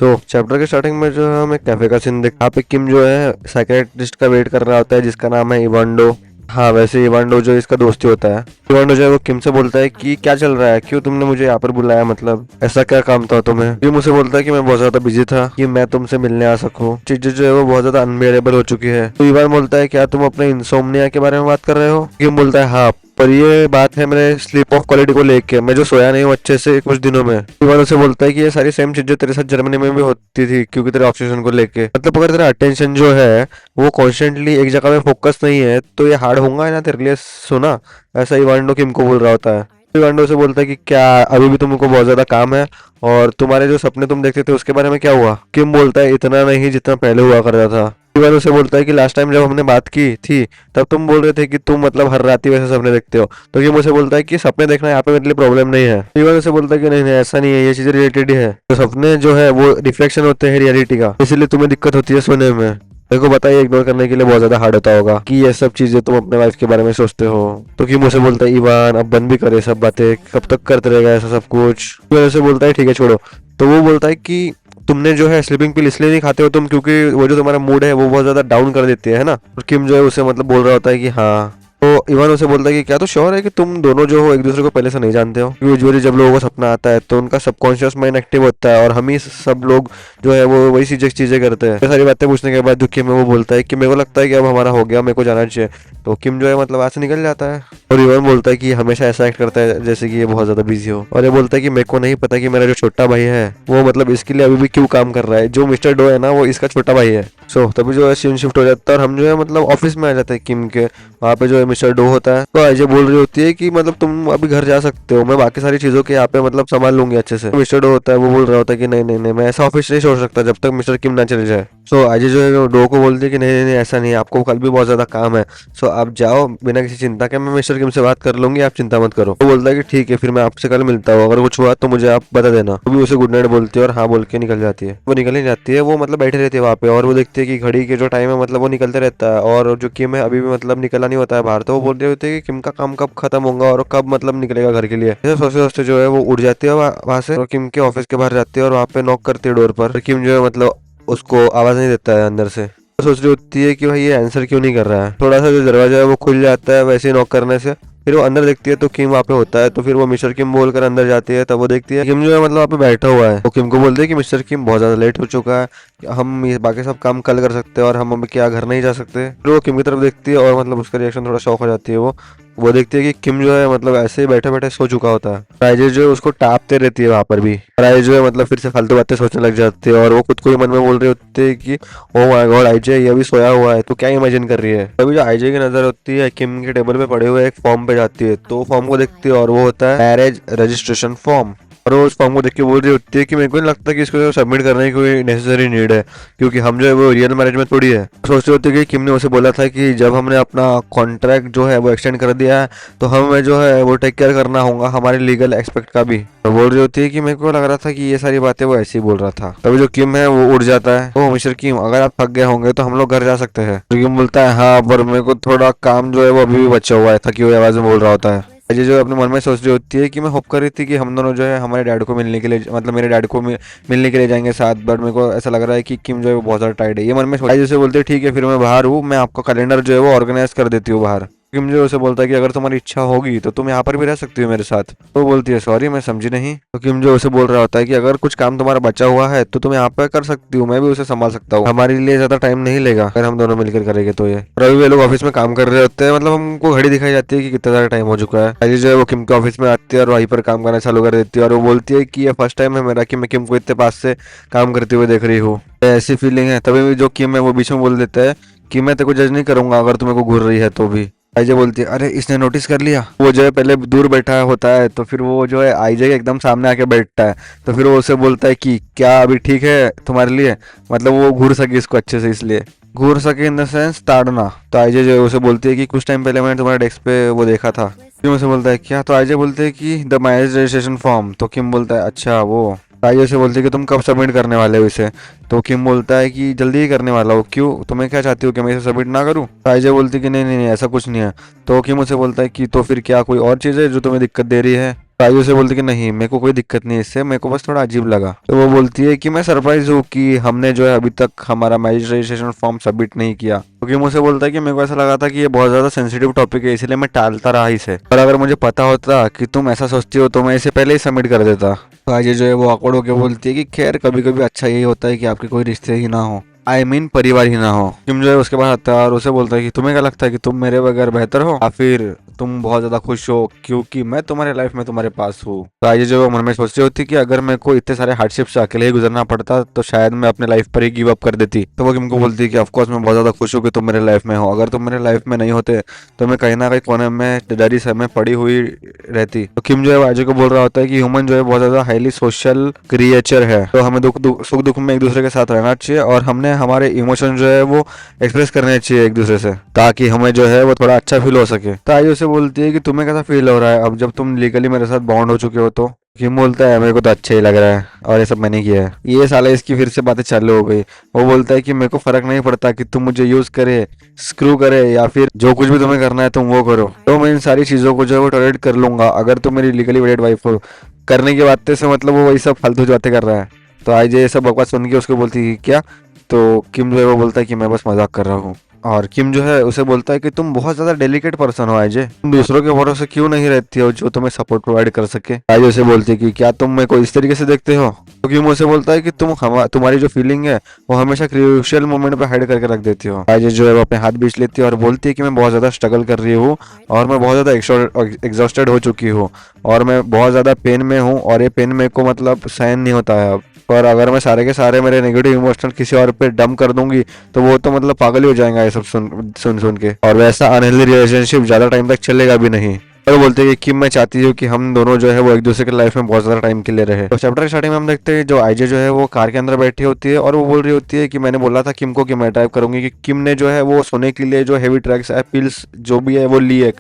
तो चैप्टर के स्टार्टिंग में जो है हम एक कैफे का सीन देख, यहाँ पे किम जो है साइकेट्रिस्ट का वेट कर रहा होता है जिसका नाम है इवांडो। हाँ, वैसे इवांडो जो इसका दोस्ती होता है, इवांडो जो है वो किम से बोलता है कि क्या चल रहा है, क्यों तुमने मुझे यहाँ पर बुलाया, मतलब ऐसा क्या काम था तुम्हें। किम उसे बोलता है कि मैं बहुत ज्यादा बिजी था कि मैं तुमसे मिलने आ सकूं, चीजें जो है वो बहुत ज्यादा अनबेरेबल हो चुकी है। तो इवान बोलता है क्या तुम अपने इंसोम्निया के बारे में बात कर रहे हो। किम बोलता है हाँ, पर ये बात है मेरे स्लीप ऑफ क्वालिटी को लेके, मैं जो सोया नहीं हूँ अच्छे से कुछ दिनों में। इवान उसे बोलता है कि ये सारी सेम चीजें तेरे साथ जर्मनी में भी होती थी क्योंकि तेरे ऑब्सेशन को लेके, मतलब अगर तेरा अटेंशन जो है वो कॉन्स्टेंटली एक जगह पे फोकस नहीं है तो ये हार्ड होगा ना तेरे लिए सुना। ऐसा इवांडो किम को बोल रहा होता है। इवांडो से बोलता है कि क्या अभी भी तुमको बहुत ज्यादा काम है, और तुम्हारे जो सपने तुम देखते थे उसके बारे में क्या हुआ। किम बोलता है इतना नहीं जितना पहले हुआ करता था। इवान उसे बोलता है कि लास्ट टाइम जब हमने बात की थी तब तुम बोल रहे थे कि तुम मतलब हर रात ही वैसे सपने देखते हो। तो किम उसे बोलता है कि सपने देखना यहाँ पे मेरे लिए प्रॉब्लम नहीं है। इवान उसे बोलता है कि नहीं नहीं ऐसा नहीं है, ये चीजें रिलेटेड ही है, तो सपने जो है वो रिफ्लेक्शन होते हैं रियलिटी का, इसीलिए तुम्हें दिक्कत होती है सोने में। मेरे को पता है इग्नोर करने के लिए बहुत ज्यादा हार्ड होता होगा कि ये सब चीजें तुम अपने वाइफ के बारे में सोचते हो। तो कि मुझसे बोलता है इवान अब बंद भी करे सब बातें, कब तक करते रहेगा ऐसा सब कुछ। तो ऐसे बोलता है ठीक है छोड़ो। तो वो बोलता है कि तुमने जो है स्लीपिंग पिल इसलिए नहीं खाते हो तुम क्योंकि वो जो तुम्हारा मूड है वो बहुत ज्यादा डाउन कर देती है ना। और किम जो है उसे मतलब बोल रहा होता है कि हाँ। तो इवान उसे बोलता है कि क्या तो श्योर है कि तुम दोनों जो हो एक दूसरे को पहले से नहीं जानते हो। यूजुअली जब लोगों को सपना आता है तो उनका सबकॉन्शियस माइंड एक्टिव होता है और हम ही सब लोग जो है वो वही चीजें करते हैं। ये सारी बातें पूछने के बाद जो किम है वो बोलता है कि मेरे को लगता है कि अब हमारा हो गया, मेरे को जाना चाहिए। तो किम जो है मतलब वहां से निकल जाता है। और इवान बोलता है कि हमेशा ऐसा एक्ट करता है जैसे कि ये बहुत ज्यादा बिजी हो, और ये बोलता है कि मेरे को नहीं पता कि मेरा जो छोटा भाई है वो मतलब इसके लिए अभी भी क्यों काम कर रहा है, जो मिस्टर डो है ना वो इसका छोटा भाई है। तभी जो है सीन शिफ्ट हो जाता है और हम जो है मतलब ऑफिस में आ जाते हैं किम के। वहाँ पे जो है मिस्टर डो होता है, तो अजय बोल रही होती है कि मतलब तुम अभी घर जा सकते हो, मैं बाकी सारी चीजों के यहाँ पे मतलब संभाल लूंगी अच्छे से। मिस्टर डो होता है वो बोल रहा होता है कि नहीं नहीं नहीं मैं ऐसा ऑफिस नहीं छोड़ सकता जब तक मिस्टर किम ना चले जाए। अजय जो है डो को बोलती है कि नहीं नहीं नहीं ऐसा नहीं है, आपको कल भी बहुत ज्यादा काम है, आप जाओ बिना किसी चिंता के, मैं मिस्टर किम से बात कर लूंगी, आप चिंता मत करो। वो बोलता है कि ठीक है फिर मैं आपसे कल मिलता हूँ, अगर कुछ हुआ तो मुझे आप बता देना। वो भी उसे गुड नाइट बोलती है और हाँ बोल के निकल जाती है। वो निकल ही जाती है, वो मतलब बैठे रहती है वहाँ पे और वो देखती है कि घड़ी के जो टाइम है मतलब वो निकलते रहता है और जो किम है अभी भी मतलब निकला नहीं होता है बाहर। तो वो बोल रहे होते हैं कि किम का काम कब खत्म होगा और कब मतलब निकलेगा घर के लिए। सोचते सोचते जो है वो उड़ जाती है वहां से और किम के ऑफिस के बाहर जाती है और वहाँ पे नॉक करती है डोर पर। किम जो है मतलब उसको आवाज नहीं देता है अंदर से। सोच रही होती है कि भाई ये आंसर क्यों नहीं कर रहा है। थोड़ा सा जो दरवाजा है वो खुल जाता है वैसे ही नॉक करने से। फिर वो अंदर देखती है तो किम वहाँ पे होता है, तो फिर वो मिस्टर किम बोलकर अंदर जाती है। तब वो देखती है किम जो है मतलब वहाँ पे बैठा हुआ है। तो किम को बोलते हैं कि मिस्टर किम बहुत ज्यादा लेट हो चुका है, हम ये बाकी सब काम कल कर सकते हैं और हम अभी क्या घर नहीं जा सकते। फिर वो किम की तरफ देखती है और मतलब उसका रिएक्शन थोड़ा शॉक हो जाती है। वो देखती है कि किम जो है मतलब ऐसे ही बैठे बैठे सो चुका होता है। राइजे जो है उसको टापते रहती है वहां पर भी। राइजे जो है मतलब फिर से फालतू बातें सोचने लग जाती है और वो खुद को ही मन में बोल रहे होते हैं कि ओ माय गॉड आईजे ये अभी सोया हुआ है तो क्या इमेजिन कर रही है। तभी जो आईजे की नजर होती है किम के टेबल पे पड़े हुए एक फॉर्म पे जाती है, तो फॉर्म को देखती है और वो होता है मैरिज रजिस्ट्रेशन फॉर्म। और वो उस फॉर्म को देख के बोल रही होती है कि मेरे को नहीं लगता कि इसको सबमिट करने की कोई नेसेसरी नीड है क्योंकि हम जो है वो रियल मैरिज में थोड़ी है। सोचते होते कि किम ने उसे बोला था कि जब हमने अपना कॉन्ट्रैक्ट जो है वो एक्सटेंड कर दिया है तो हमें जो है वो टेक केयर करना होगा हमारे लीगल एक्सपेक्ट का भी। तो बोल रही होती है कि मेरे को लग रहा था कि ये सारी बातें वो ऐसे ही बोल रहा था। तभी जो किम है वो उड़ जाता है। ओ मिस्टर किम अगर आप थक गए होंगे तो हम लोग घर जा सकते हैं। तो किम बोलता है हाँ पर मेरे को थोड़ा काम जो है वो अभी भी बचा हुआ है, थकी हुई आवाज में बोल रहा होता है। अजय जो अपने मन में सोच रही होती है कि मैं होप कर रही थी कि हम दोनों जो है हमारे डैड को मिलने के लिए मतलब मेरे डैड को मिलने के लिए जाएंगे साथ, बट मेरे को ऐसा लग रहा है कि किम जो है वो बहुत ज्यादा टाइट है। ये मन में अजय से बोलते ठीक है फिर मैं बाहर हूँ, मैं आपका कैलेंडर जो है वो ऑर्गेनाइज कर देती हूँ बाहर। किम जो उसे बोलता है कि अगर तुम्हारी इच्छा होगी तो तुम यहाँ पर भी रह सकती हो मेरे साथ। तो बोलती है सॉरी मैं समझी नहीं। तो किम जो उसे बोल रहा होता है कि अगर कुछ काम तुम्हारा बचा हुआ है तो तुम यहाँ पर कर सकती हो, मैं भी उसे संभाल सकता हूँ, हमारे लिए ज्यादा टाइम नहीं लेगा अगर हम दोनों मिलकर करेंगे तो। ये रवि वे लोग ऑफिस में काम कर रहे होते हैं, मतलब हमको घड़ी दिखाई जाती है कि कितना ज्यादा टाइम हो चुका है। अजय जो है वो किम के ऑफिस में आती है और वहीं पर काम करना चालू कर देती है और वो बोलती है कि ये फर्स्ट टाइम है मेरा कि मैं किम को इतने पास से काम करते हुए देख रही हूँ, ऐसी फीलिंग है। तभी जो किम है वो बीच में बोल देता है कि मैं तेरे को जज नहीं करूंगा अगर तुम्हें को घूर रही है तो भी। आईजे बोलती है अरे इसने नोटिस कर लिया। वो जो है पहले दूर बैठा होता है तो फिर वो जो है आईजे के एकदम सामने आके बैठता है। तो फिर वो उसे बोलता है कि क्या अभी ठीक है तुम्हारे लिए, मतलब वो घूर सके इसको अच्छे से, इसलिए घूर सके इन द सेंस ताड़ना। तो आईजे जो है उसे बोलती है कि कुछ टाइम पहले मैंने तुम्हारे डेस्क पे वो देखा था। किम उसे बोलता है क्या। तो आईजे बोलते है कि द मैरिज रजिस्ट्रेशन फॉर्म। तो किम बोलता है अच्छा वो। आईजे से बोलती है कि तुम कब सबमिट करने वाले हो इसे। तो किम बोलता है कि जल्दी ही करने वाला हो, क्यों तुम्हें क्या चाहती हो कि मैं इसे सबमिट ना करूं। तो आईजे बोलती है कि नहीं नहीं नहीं ऐसा कुछ नहीं है। तो किम उसे बोलता है कि तो फिर क्या कोई और चीज़ है जो तुम्हें दिक्कत दे रही है। आयु से बोलती कि नहीं मेरे को कोई दिक्कत नहीं है इससे, मेरे को बस थोड़ा अजीब लगा। तो वो बोलती है कि मैं सरप्राइज हूँ कि हमने जो है अभी तक हमारा मैरिज रजिस्ट्रेशन फॉर्म सबमिट नहीं किया, क्योंकि मुझे बोलता है कि मेरे को ऐसा लगा था कि ये बहुत ज्यादा सेंसिटिव टॉपिक है, इसलिए मैं टालता रहा इसे, और अगर मुझे पता होता कि तुम ऐसा सोचती हो तो मैं इसे पहले ही सबमिट कर देता। तो अजय जो है वो ऑकवर्ड होकर बोलती है कि खैर कभी कभी अच्छा यही होता है कि आपके कोई रिश्ते ही ना हो, आई मीन परिवार ही ना हो। किम जो है उसके बाद आता है और उसे बोलता है कि तुम्हें क्या लगता है कि तुम मेरे बगैर बेहतर हो या फिर तुम बहुत ज्यादा खुश हो क्योंकि मैं तुम्हारे लाइफ में तुम्हारे पास हूँ। तो आइए जो मन में सोचती होती कि अगर मेरे को इतने सारे हार्डशिप्स अकेले ही गुजरना पड़ता तो शायद मैं अपने लाइफ पर ही गिव अप कर देती। तो वो किम को बोलती है कि ऑफकोर्स मैं बहुत ज्यादा खुश हूँ कि तुम मेरे लाइफ में हो, अगर तुम मेरे लाइफ में नहीं होते तो मैं कहीं ना कहीं कोने में डरी समय पड़ी हुई रहती। तो किम जो है अजय को बोल रहा होता है कि ह्यूमन जो है बहुत ज्यादा हाईली सोशल क्रिएचर है, तो हमें सुख दुख में एक दूसरे के साथ रहना चाहिए और हमने हमारे इमोशन जो है वो एक्सप्रेस करने चाहिए एक दूसरे से, ताकि हमें जो है वो थोड़ा अच्छा फील हो सके। तो आयु से बोलती है कि तुम्हें कैसा फील हो रहा है अब जब तुम लीगली मेरे साथ बॉन्ड हो चुके हो। तो किम बोलता है मेरे को तो अच्छा ही लग रहा है और ये सब मैंने किया है। ये साला इसकी फिर से बातें चालू हो गई। वो बोलता है कि मेरे को फर्क नहीं पड़ता कि तुम मुझे यूज करे, स्क्रू करे या फिर जो कुछ भी तुम्हें करना है तुम वो करो, तो मैं इन सारी चीजों को जो है वो टॉलरेट कर लूंगा अगर तुम मेरी लीगली वेडेड वाइफ हो। करने की बातें से मतलब वो वही सब फालतू बातें कर रहा है। तो आई जे ये सब बकवास सुन के उसको बोलती है क्या, तो किम जो है वो बोलता है कि मैं बस मजाक कर रहा हूँ। और किम जो है उसे बोलता है कि तुम बहुत ज्यादा डेलिकेट पर्सन हो अजय, तुम दूसरों के भरोसे क्यों नहीं रहती हो जो तुम्हें सपोर्ट प्रोवाइड कर सके। अजय उसे बोलती है कि क्या तुम मेरे को इस तरीके से देखते हो। तो किम उसे बोलता है कि तुम्हारी जो फीलिंग है वो हमेशा क्रूशियल मोमेंट पे हाइड करके रख देती हो। अजय जो है वो अपने हाथ बीच लेती है और बोलती है कि मैं बहुत ज्यादा स्ट्रगल कर रही हूँ और मैं बहुत ज्यादा एग्जॉस्टेड हो चुकी हूँ और मैं बहुत ज्यादा पेन में हूँ और ये पेन मेरे को मतलब सहन नहीं होता है अब। पर अगर मैं सारे के सारे मेरे नेगेटिव इमोशनल किसी और पे डंप कर दूंगी तो वो तो मतलब पागल ही हो जाएगा ये सब सुन के, और वैसा अनहेल्दी रिलेशनशिप ज्यादा टाइम तक चलेगा भी नहीं। और बोलते हैं कि मैं चाहती हूँ कि हम दोनों जो है वो एक दूसरे के लाइफ में बहुत ज्यादा टाइम के लिए रहे। तो चैप्टर स्टार्टिंग में हम देखते हैं जो आईजे जो है वो कार के अंदर बैठी होती है और वो बोल रही होती है कि मैंने बोला था किम को कि मैं ड्राइव करूंगी, कि किम ने जो है वो सोने के लिए जो हेवी ड्रग्स पिल्स जो भी है वो लिए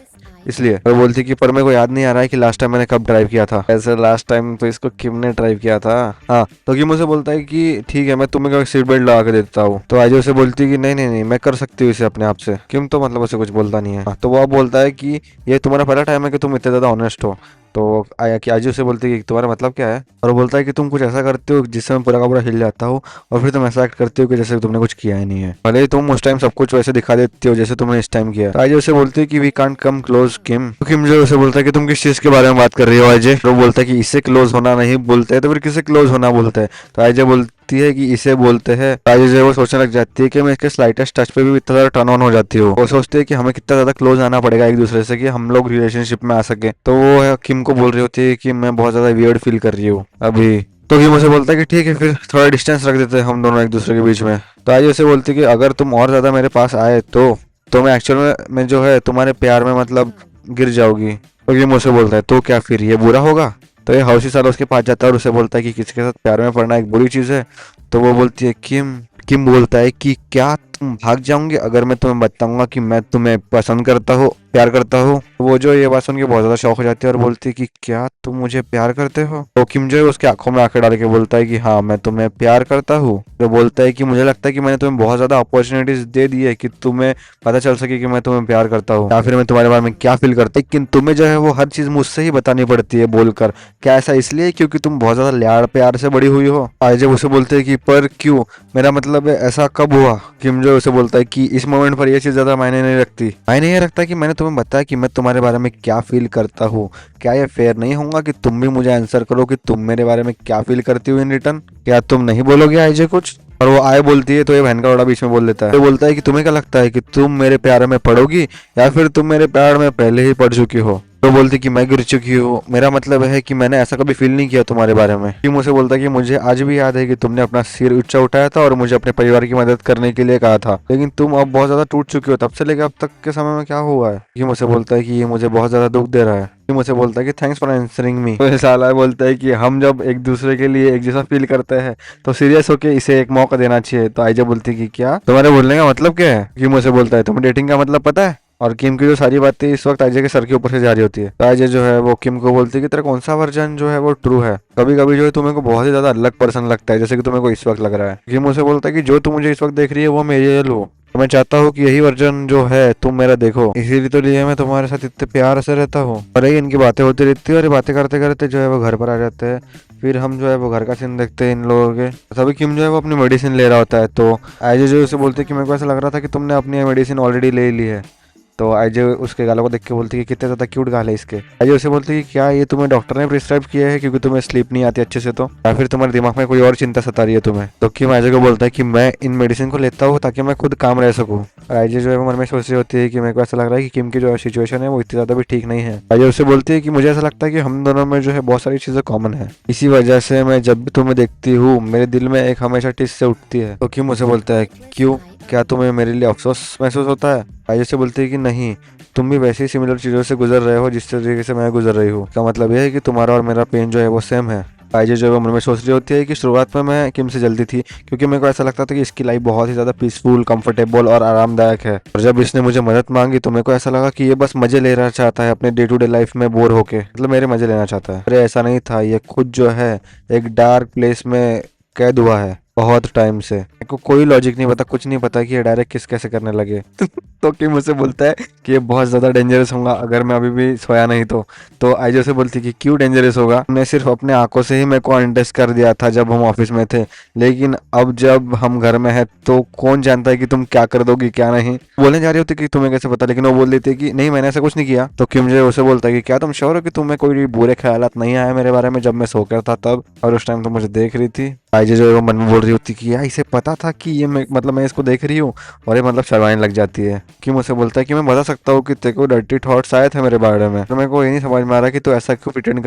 इसलिए। और बोलती कि पर मेरे को याद नहीं आ रहा है कि लास्ट टाइम मैंने कब ड्राइव किया था। ऐसे लास्ट टाइम तो इसको किम ने ड्राइव किया था। हाँ, तो किम उसे बोलता है कि ठीक है मैं तुम्हें सीट बेल्ट लगा के देता हूँ। तो आज उसे बोलती है कि नहीं नहीं नहीं मैं कर सकती हूँ इसे अपने आप से। किम तो मतलब उसे कुछ बोलता नहीं है। हाँ, तो वो बोलता है कि ये तुम्हारा पहला टाइम है कि तुम इतने ज्यादा ऑनेस्ट हो। तो आया कि आज उसे बोलती है कि तुम्हारा मतलब क्या है, और वो बोलता है कि तुम कुछ ऐसा करते हो जिससे मैं पूरा का पूरा हिल जाता हूँ और फिर तुम ऐसा एक्ट करते हो कि जैसे तुमने कुछ किया ही नहीं है, भले ही तुम उस टाइम सब कुछ वैसे दिखा देती हो जैसे तुमने इस टाइम किया। तो आज उसे बोलती है कि वी कांट कम क्लोज किम। तो किम जो उसे बोलता है कि तुम किस चीज के बारे में बात कर रही हो अजय। तो वो बोलता है कि इससे क्लोज होना नहीं बोलते हैं तो फिर किससे क्लोज होना बोलते हैं। तो अजय बोलती है कि इसे बोलते हैं। अजय जो है वो सोचने लग जाती है कि मैं इसके स्लाइटेस्ट टच पे भी इतना ज्यादा टर्न ऑन हो जाती हूँ। वो सोचती है कि हमें कितना ज्यादा क्लोज आना पड़ेगा एक दूसरे से कि हम लोग रिलेशनशिप में आ सके। तो वो किम को बोल रही होती है कि मैं बहुत ज्यादा वियर्ड फील कर रही हूँ अभी। तो किम उसे बोलता है कि ठीक है फिर थोड़ा डिस्टेंस रख देते हैं हम दोनों एक दूसरे के बीच में। तो अजय उसे बोलती है कि अगर तुम और ज्यादा मेरे पास आए तो मैं एक्चुअल में जो है तुम्हारे प्यार में मतलब गिर जाओगी। तो किम उसे बोलता है तो क्या फिर ये बुरा होगा। तो ये हौसी साला उसके पास जाता है और उसे बोलता है कि किसी के साथ प्यार में पड़ना एक बुरी चीज है। तो वो बोलती है किम किम बोलता है कि क्या तुम भाग जाओगे अगर मैं तुम्हें बताऊंगा कि मैं तुम्हें पसंद करता हूँ, प्यार करता हूँ। वो जो ये बात सुन के बहुत ज्यादा शौक हो जाती है और बोलती है कि क्या तुम मुझे प्यार करते हो। तो किम जो है उसके आंखों में आंखें डाल के बोलता है कि हाँ मैं तुम्हें प्यार करता हूँ। तो बोलता है कि मुझे लगता है कि मैंने तुम्हें बहुत ज्यादा अपॉर्चुनिटीज दे दी है कि तुम्हें पता चल सके कि मैं तुम्हें प्यार करता हूँ या फिर मैं तुम्हारे बारे में क्या फील करता हूँ, लेकिन तुम्हें जो है वो हर चीज मुझसे ही बतानी पड़ती है बोलकर। क्या ऐसा इसलिए क्योंकि तुम बहुत ज्यादा लाड़ प्यार से बड़ी हुई हो। आज जब उसे बोलते हैं कि पर क्यों, मेरा मतलब है ऐसा कब हुआ। किम जो उसे बोलता है कि इस मोमेंट पर ये चीज ज्यादा मायने नहीं रखती, मायने ये रखता है कि मैंने तुम्हें बताया कि मैं तुम्हारे बारे में क्या फील करता हूँ। क्या ये फेयर नहीं होगा कि तुम भी मुझे आंसर करो कि तुम मेरे बारे में क्या फील करती हो इन रिटर्न। क्या तुम नहीं बोलोगे आईजे कुछ। और वो आए बोलती है तो ये बहन का बड़ा बीच में बोल देता है। तो बोलता है कि तुम्हें क्या लगता है कि तुम मेरे प्यार में पड़ोगी या फिर तुम मेरे प्यार में पहले ही पड़ चुकी हो। तो बोलती कि मैं गिर चुकी हूँ, मेरा मतलब है कि मैंने ऐसा कभी फील नहीं किया तुम्हारे बारे में। कि मुझे बोलता है कि मुझे आज भी याद है कि तुमने अपना सिर ऊंचा उठाया था और मुझे अपने परिवार की मदद करने के लिए कहा था, लेकिन तुम अब बहुत ज्यादा टूट चुकी हो, तब से लेकर अब तक के समय में क्या हुआ है। कि मुझे बोलता है कि ये मुझे बहुत ज्यादा दुख दे रहा है। कि मुझे बोलता है कि थैंक्स फॉर आंसरिंग मी। तो साला बोलता है कि हम जब एक दूसरे के लिए एक जैसा फील करते हैं तो सीरियस होके इसे एक मौका देना चाहिए। तो आइजा बोलती है कि क्या तुम्हारे बोलने का मतलब क्या है। कि मुझे बोलता है तुम्हें डेटिंग का मतलब पता है। और किम की जो सारी बातें इस वक्त अजय के सर के ऊपर से जा रही होती है। तो अजय जो है वो किम को बोलती है कि तेरा कौन सा वर्जन जो है वो ट्रू है। कभी कभी जो है तुम्हें को बहुत ही ज्यादा अलग पर्सन लगता है जैसे कि तुम्हें को इस वक्त लग रहा है। किम उसे बोलता है कि जो तुम मुझे इस वक्त देख रही है वो मैं रियल हूँ, तो मैं चाहता हूँ कि यही वर्जन जो है तुम मेरा देखो, इसीलिए तो लिए मैं तुम्हारे साथ इतने प्यार से रहता हूँ। और यही इनकी बातें होती रहती है और ये बातें करते करते जो है वो घर पर आ जाते हैं। फिर हम जो है वो घर का सीन देखते हैं इन लोगों के। तभी किम जो है वो अपनी मेडिसिन ले रहा होता है, तो आईजे जो उसे बोलते हैं कि मेरे को ऐसा लग रहा था कि तुमने अपनी मेडिसिन ऑलरेडी ले ली है। तो आईजे उसके गालों को देख के बोलती है कि कितने ज़्यादा क्यूट गाल है इसके। आईजे उसे बोलती है कि क्या ये तुम्हें डॉक्टर ने प्रिस्क्राइब किया है क्योंकि तुम्हें स्लीप नहीं आती अच्छे से, तो या फिर तुम्हारे दिमाग में कोई और चिंता सता रही है तुम्हें। तो किम आईजे को बोलता है कि मैं इन मेडिसिन को लेता हूँ ताकि मैं खुद काम रह सकूँ। और आईजे जो है वो मन में सोच रही होती है कि मेरे को ऐसा लग रहा है कि किम की जो सिचुएशन है वो इतनी ज़्यादा भी ठीक नहीं है। आईजे उसे बोलती है कि मुझे ऐसा लगता है कि हम दोनों में जो है बहुत सारी चीज़ें कॉमन है, इसी वजह से मैं जब भी तुम्हें देखती हूँ मेरे दिल में एक हमेशा टिस से उठती है। तो किम उसे बोलता है क्यों, क्या तुम्हें मेरे लिए अफसोस महसूस होता है। आईजे से बोलती है कि नहीं, तुम भी वैसे ही सिमिलर चीज़ों से गुजर रहे हो जिस तरीके से मैं गुजर रही हूँ। इसका मतलब यह है कि तुम्हारा और मेरा पेन जो है वो सेम है। आईजे जो है वो मन में सोच रही होती है कि शुरुआत में मैं किम से जल्दी थी क्योंकि मेरे को ऐसा लगता था कि इसकी लाइफ बहुत ही ज़्यादा पीसफुल, कंफर्टेबल और आरामदायक है। और जब इसने मुझे मदद मांगी तो मेरे को ऐसा लगा कि ये बस मजे लेना चाहता है अपने डे टू डे लाइफ में बोर होके, मतलब मेरे मजे लेना चाहता है। अरे ऐसा नहीं था, ये खुद जो है एक डार्क प्लेस में कैद हुआ है बहुत टाइम से। मेरे को कोई लॉजिक नहीं पता, कुछ नहीं पता कि ये डायरेक्ट किस कैसे करने लगे। तो किम मुझसे बोलता है कि ये बहुत ज़्यादा डेंजरस होगा अगर मैं अभी भी सोया नहीं तो आईजे से बोलती कि क्यों डेंजरस होगा, मैं सिर्फ अपने आंखों से ही मेरे को अनटेस्ट कर दिया था जब हम ऑफिस में थे, लेकिन अब जब हम घर में हैं तो कौन जानता है कि तुम क्या कर दोगी क्या नहीं। बोलने जा रही होती कि तुम्हें कैसे पता, लेकिन वो बोल देती है कि नहीं मैंने ऐसा कुछ नहीं किया। तो किम जो उसे बोलता है कि क्या तुम श्योर हो कि तुम्हें कोई बुरे ख्यालात नहीं आए मेरे बारे में जब मैं सो कर था तब, और उस टाइम तो मुझे देख रही थी। आईजे जो है वो मन में बोल रही होती कि यार इसे पता था कि ये मतलब मैं इसको देख रही हूँ, और ये मतलब शर्माने लग जाती है। कि मुझसे बोलता है कि मैं बता सकता हूँ कि तेरे को डर्टी थॉट्स आए थे मेरे बारे में, तो मेरे को ये नहीं समझ में आ रहा कि तू ऐसा क्यों प्रिटेंड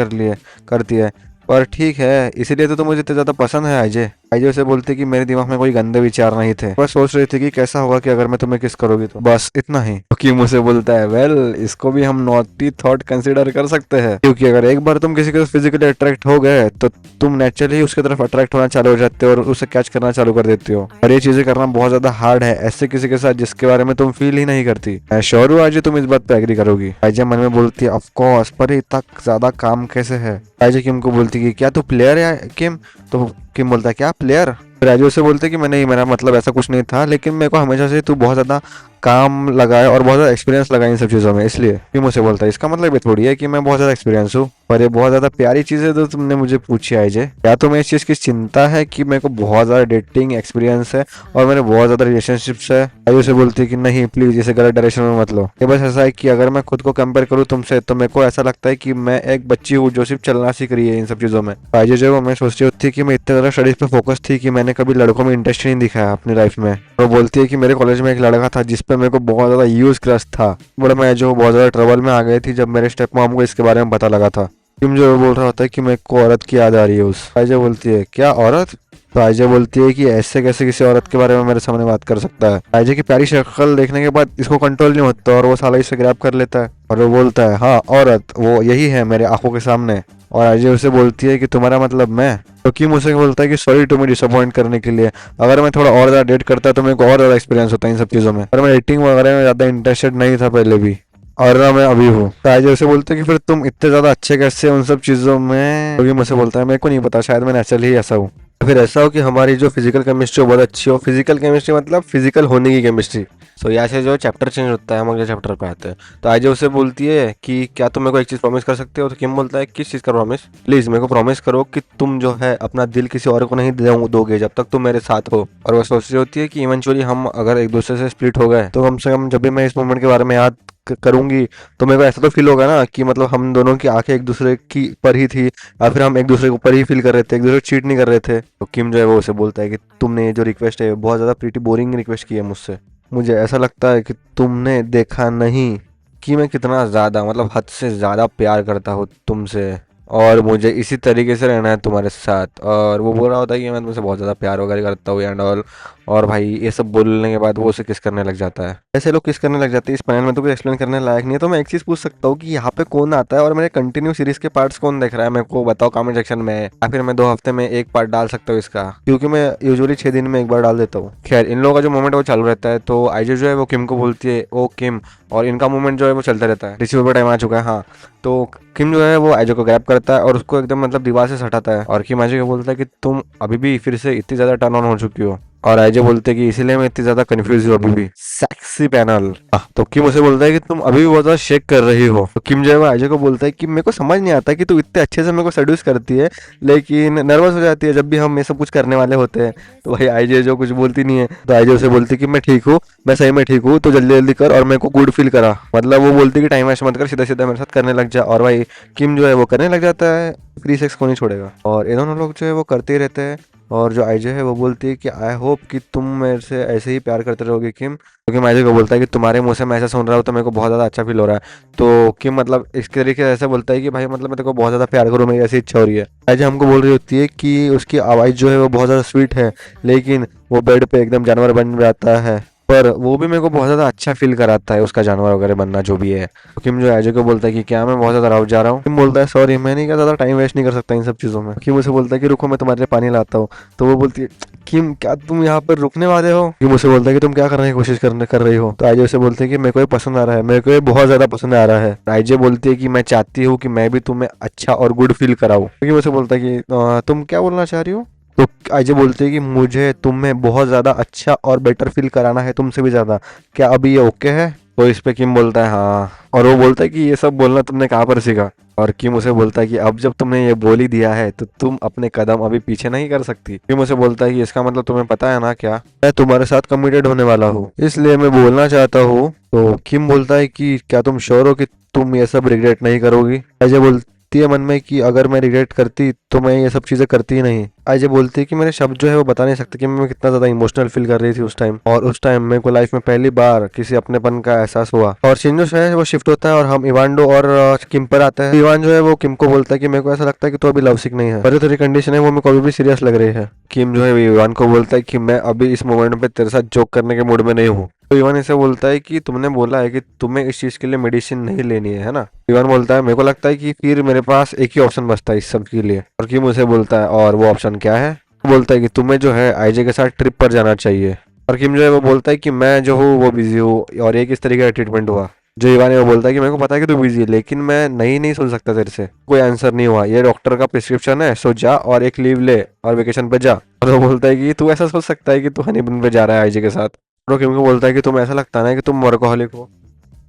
करती है, पर ठीक है इसीलिए तो मुझे इतना ज़्यादा पसंद है आईजे। आईजे उसे बोलती कि मेरे दिमाग में कोई गंदे विचार नहीं थे, बस सोच रही थी कि कैसा होगा कि अगर मैं तुम्हें किस करोगी, तो बस इतना ही। क्योंकि मुझसे बोलता है वेल इसको भी हम नॉटी थॉट कंसीडर कर सकते हैं, क्योंकि अगर एक बार तुम किसी के फिजिकली अट्रैक्ट हो गए तो तुम नेचुरली उसकी तरफ अट्रैक्ट होना चालू हो जाते हो और उसे कैच करना चालू कर देती हो। और ये चीजें करना बहुत ज्यादा हार्ड है ऐसे किसी के साथ जिसके बारे में तुम फील ही नहीं करती। मैं श्योर हूँ आईजे तुम इस बात पे एग्री करोगी। आईजे मन में बोलती है ऑफ कोर्स, पर इतना ज्यादा काम कैसे है। आईजे किम को बोलती कि क्या तू प्लेयर है किम, तो किम बोलता है क्या प्लेयर। राजू से बोलते कि मैं नहीं, मेरा मतलब ऐसा कुछ नहीं था, लेकिन मेरे को हमेशा से तू बहुत ज्यादा काम लगाए और बहुत ज्यादा एक्सपीरियंस लगाए इन सब चीजों में, इसलिए भी मुझसे बोलता है। इसका मतलब ये थोड़ी है कि मैं बहुत ज्यादा एक्सपीरियंस हूँ, पर ये बहुत ज्यादा प्यारी चीज है तो तुमने मुझे पूछी आईजे। या तुम्हें इस चीज की चिंता है कि मेरे को बहुत ज्यादा डेटिंग एक्सपीरियंस है और मेरे बहुत ज्यादा रिलेशनशिप्स है। आयु से बोलती है कि नहीं प्लीज इसे गलत डायरेक्शन में मत लो। ये बस ऐसा है कि अगर मैं खुद को कंपेयर करूँ तुमसे तो मेरे को ऐसा लगता है कि मैं एक बच्ची हूँ जो सिर्फ चलना सीख रही है इन सब चीजों में। आयु जो है मैं सोचती होती है कि मैं इतने ज्यादा स्टडीज पे फोकस थी कि मैंने कभी लड़कों में इंटरेस्ट नहीं दिखाया अपनी लाइफ में। वो बोलती है कि मेरे कॉलेज में एक लड़का था जिसपे मेरे को बहुत ज्यादा यूज क्रश था, बड़ा मैं जो बहुत ज्यादा ट्रबल में आ गई थी जब मेरे स्टेप मॉम को इसके बारे में पता लगा था। किम जो बोल रहा होता है कि मेरे को औरत की याद आ रही है उस। आयजा बोलती है क्या औरत, तो आयजा बोलती है कि ऐसे कैसे किसी औरत के बारे में मेरे सामने बात कर सकता है। आयजा की प्यारी शक्ल देखने के बाद इसको कंट्रोल नहीं होता और वो साला इसे ग्रैब कर लेता है और वो बोलता है हाँ औरत, वो यही है मेरे आंखों के सामने। और आयजा उसे बोलती है कि तुम्हारा मतलब मैं, तो किम उसे बोलता है कि सॉरी टू मी डिसअपॉइंट करने के लिए, अगर मैं थोड़ा और ज्यादा डेट करता तो मेरे को और ज्यादा एक्सपीरियंस होता इन सब चीजों में, पर मैं डेटिंग वगैरह में ज्यादा इंटरेस्टेड नहीं था पहले भी, और ना मैं अभी हूँ। तो आयजा उसे बोलते हैं कि फिर तुम इतने ज्यादा अच्छे कैसे उन सब चीजों में, क्योंकि मुझसे बोलता है मेरे को नहीं पता, शायद मैं नेचुरली ही ऐसा हूँ। फिर ऐसा हो कि हमारी जो फिजिकल केमिस्ट्री हो बहुत अच्छी हो, फिजिकल केमिस्ट्री मतलब फिजिकल होने की केमिस्ट्री। सो यहाँ से जो चैप्टर चेंज होता है हम अगले चैप्टर पे आते हैं। तो आयजा उसे बोलती है कि क्या तुम मेरे को एक चीज़ प्रॉमिस कर सकते हो, तो किम बोलता है किस चीज़ का प्रॉमिस, प्लीज़ मेरे को प्रॉमिस करो कि तुम जो है अपना दिल किसी और को नहीं दोगे जब तक तुम मेरे साथ हो। और वो सोच रही होती है कि इवेंचुअली हम अगर एक दूसरे से स्प्लिट हो गए तो कम से कम जब भी मैं इस मोमेंट के बारे में याद करूंगी तो मेरे को ऐसा तो फील होगा ना कि मतलब हम दोनों की आंखें एक दूसरे की पर ही थी या फिर हम एक दूसरे के ऊपर ही फील कर रहे थे, एक दूसरे को चीट नहीं कर रहे थे। तो किम जो है वो उसे बोलता है कि तुमने ये जो रिक्वेस्ट है बहुत ज़्यादा प्रीटी बोरिंग रिक्वेस्ट की है मुझसे। मुझे ऐसा लगता है कि तुमने देखा नहीं कि मैं कितना ज़्यादा मतलब हद से ज़्यादा प्यार करता हूँ तुमसे, और मुझे इसी तरीके से रहना है तुम्हारे साथ। और वो बोल रहा होता है कि मैं तुमसे बहुत ज़्यादा प्यार वगैरह करता हूँ एंड ऑल। और भाई ये सब बोलने के बाद वो उसे किस करने लग जाता है। ऐसे लोग किस करने लग जाते हैं इस पैनल में तो कुछ एक्सप्लेन करने लायक नहीं है। तो मैं एक चीज़ पूछ सकता हूँ कि यहाँ पे कौन आता है और मेरे कंटिन्यू सीरीज के पार्ट्स कौन देख रहा है, मेरे को बताओ कमेंट सेक्शन में। या फिर मैं 2 हफ्ते में एक पार्ट डाल सकता हूँ इसका, क्योंकि मैं यूजुअली 6 दिन में एक बार डाल देता हूँ। खैर इन लोगों का जो मोमेंट वो चालू रहता है। तो आईजे जो है वो किम को बोलती है ओ किम, और इनका मूवमेंट जो है वो चलता रहता है। रिसीवर पर टाइम आ चुका है हाँ। तो किम जो है वो आईजे को ग्रैब करता है और उसको एकदम मतलब दीवार से सटाता है, और किम आईजे को बोलता है कि तुम अभी भी फिर से इतनी ज़्यादा टर्न ऑन हो चुकी हो, और आईजे बोलते हैं कि इसीलिए मैं इतनी ज्यादा कंफ्यूज हूँ अभी भी। Sexy panel. तो किम उसे बोलता है कि तुम अभी भी बहुत ज्यादा शेक कर रही हो। तो किम जो है वो आईजे को बोलता है कि मेरे को समझ नहीं आता कि तू इतने अच्छे से मेरे को सेड्यूस करती है लेकिन नर्वस हो जाती है जब भी हम ये सब कुछ करने वाले होते हैं। तो भाई आईजे जो कुछ बोलती नहीं है, तो आईजे उसे बोलती है कि मैं ठीक हूँ, मैं सही में ठीक हूँ, तो जल्दी जल्दी कर और मेरे को गुड फील करा। मतलब वो बोलती है कि टाइम वेस्ट मत कर, सीधा सीधा मेरे साथ करने लग जा। और भाई किम जो है वो करने लग जाता है, फ्री सेक्स को नहीं छोड़ेगा। और इन दोनों लोग जो है वो करते ही रहते हैं। और जो आईजे है वो बोलती है कि आई होप कि तुम मेरे से ऐसे ही प्यार करते रहोगे किम, क्योंकि आईजे को बोलता है कि तुम्हारे मुंह से मैं ऐसा सुन रहा हूँ तो मेरे को बहुत ज़्यादा अच्छा फील हो रहा है। तो किम मतलब इस तरीके से ऐसे बोलता है कि भाई मतलब मैं तेरे को बहुत ज़्यादा प्यार करूँ, मेरी ऐसी इच्छा हो रही है। आईजे हमको बोल रही होती है कि उसकी आवाज़ जो है वो बहुत ज़्यादा स्वीट है, लेकिन वो बेड पे एकदम जानवर बन जाता है, पर वो भी मेरे को बहुत ज़्यादा अच्छा फील कराता है उसका जानवर वगैरह बनना जो भी है। तो किम जो आईजे को बोलता है कि क्या मैं बहुत ज़्यादा राउत जा रहा हूँ। किम बोलता है सॉरी, मैं नहीं क्या ज़्यादा टाइम वेस्ट नहीं कर सकता इन सब चीज़ों में। किम उसे बोलता है कि रुको मैं तुम्हारे लिए पानी लाता हूँ। तो वो बोलती है किम क्या तुम यहाँ पर रुकने वाले हो। किम उसे बोलता है कि तुम क्या करने की कोशिश करने कर रही हो। तो आईजे उसे बोलते हैं कि मेरे को ये पसंद आ रहा है, मेरे को ये बहुत ज़्यादा पसंद आ रहा है। आईजे बोलती है कि मैं चाहती हूँ कि मैं भी तुम्हें अच्छा और गुड फील कराऊँ। किम उसे बोलता है कि तुम क्या बोलना चाह रही हो। तो आईजे बोलती है कि मुझे तुम्हें बहुत ज़्यादा अच्छा और बेटर फील कराना है तुमसे भी ज़्यादा, क्या अभी ये ओके है। तो इस पे किम बोलता है हाँ, और वो बोलता है कि ये सब बोलना तुमने कहाँ पर सीखा। और किम उसे बोलता है कि अब जब तुमने ये बोल ही दिया है तो तुम अपने कदम अभी पीछे नहीं कर सकती। किम उसे बोलता है कि इसका मतलब तुम्हें पता है ना क्या, मैं तुम्हारे साथ कमिटेड होने वाला हूँ, इसलिए मैं बोलना चाहता हूँ। तो किम बोलता है कि क्या तुम श्योर हो कि तुम ये सब रिग्रेट नहीं करोगी। अजय बोलती है मन में कि अगर मैं रिग्रेट करती तो मैं ये सब चीजें करती ही नहीं। अजय बोलती है कि मेरे शब्द जो है वो बता नहीं सकते कि मैं कितना ज्यादा इमोशनल फील कर रही थी उस टाइम, और उस टाइम मेरे को लाइफ में पहली बार किसी अपनेपन का एहसास हुआ। और शिन जो है वो शिफ्ट होता है और हम इवांडो और किम पर आते हैं। इवान जो है वो किम को बोलता है कि मेरे को ऐसा लगता है कि तू अभी लव सिक नहीं है, पर तेरी कंडीशन है वो मेरे को अभी भी सीरियस लग रही है। किम जो है इवान को बोलता है कि मैं अभी इस मोमेंट पे तेरे साथ जोक करने के मूड में नहीं हूँ। तो इवान इसे बोलता है कि तुमने बोला है कि तुम्हें इस चीज के लिए मेडिसिन नहीं लेनी है ना। इवान बोलता है मेरे को लगता है कि फिर मेरे पास एक ही ऑप्शन बचता है इस सब के लिए। और किम उसे बोलता है और वो ऑप्शन क्या है। बोलता है कि तुम्हें जो है आईजे के साथ ट्रिप पर जाना चाहिए। और किम जो है वो बोलता है कि मैं जो हूँ वो बिजी हूँ और ये किस तरीके का ट्रीटमेंट हुआ। जो इवान है वो बोलता है कि मेरे को पता है कि तू बिजी है, लेकिन मैं नहीं सुन सकता तेरे से, कोई आंसर नहीं हुआ, ये डॉक्टर का प्रिस्क्रिप्शन है, सो जा और एक लीव ले और वेकेशन पे जा। और वो बोलता है कि तू ऐसा सोच सकता है कि तू हनीमून पे जा रहा है आईजे के साथ। और किम को बोलता है कि तुम ऐसा लगता है ना कि तुम वर्कोहॉलिक हो,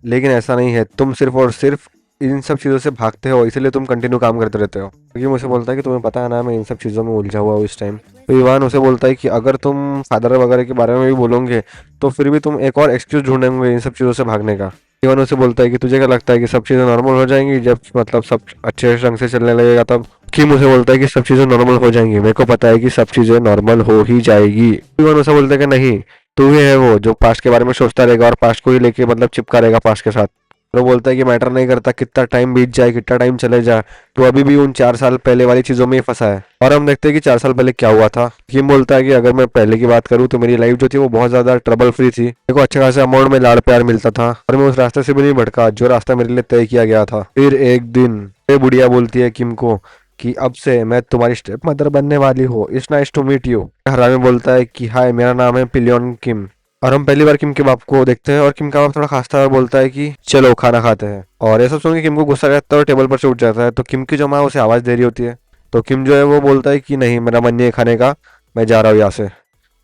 लेकिन ऐसा नहीं है, तुम सिर्फ और सिर्फ इन सब चीज़ों से भागते हो, इसलिए तुम कंटिन्यू काम करते रहते हो। क्योंकि मुझे बोलता है कि तुम्हें पता है ना मैं इन सब चीज़ों में उलझा हुआ हूँ इस टाइम। तो इवान उसे बोलता है कि अगर तुम फादर वगैरह के बारे में भी बोलोगे तो फिर भी तुम एक और एक्सक्यूज ढूंढेंगे इन सब चीज़ों से भागने का। इवान उसे बोलता है कि तुझे क्या लगता है कि सब चीज़ें नॉर्मल हो जाएंगी जब मतलब सब अच्छे ढंग से चलने लगेगा तब। कि मुझे बोलता है कि सब चीज़ें नॉर्मल हो जाएंगी, मेरे को पता है कि सब चीज़ें नॉर्मल हो ही जाएगी। इवान उसे बोलता है कि नहीं, तू ही है वो जो पास्ट के बारे में सोचता रहेगा और पास्ट को ही लेके मतलब चिपका रहेगा पास्ट के साथ। वो बोलता है कि मैटर नहीं करता कितना टाइम बीत जाए, कितना टाइम चले जाए, तो अभी भी उन 4 साल पहले वाली चीजों में ही फंसा है। और हम देखते हैं कि 4 साल पहले क्या हुआ था। किम बोलता है कि अगर मैं पहले की बात करूँ तो मेरी लाइफ जो थी वो बहुत ज्यादा ट्रबल फ्री थी, मेरे को अच्छे खासे अमाउंट में लाड़ प्यार मिलता था और मैं उस रास्ते से भी नहीं भटका जो रास्ता मेरे लिए तय किया गया था। फिर एक दिन ये बुढ़िया बोलती है किम को कि अब से मैं तुम्हारी स्टेप मदर बनने वाली हूँ, it's nice to meet you. हरामी बोलता है कि हाय मेरा नाम है पिलियन किम। और हम पहली बार किम के बाप को देखते हैं और किम का बाप थोड़ा खांसता है और बोलता है कि चलो खाना खाते हैं। और ये सब सुन के किम को गुस्सा आता है और टेबल पर से उठ जाता है। तो किम की जो माँ उसे आवाज़ दे रही होती है, तो किम जो है वो बोलता है कि नहीं मेरा मन नहीं है खाने का, मैं जा रहा हूँ यहाँ से।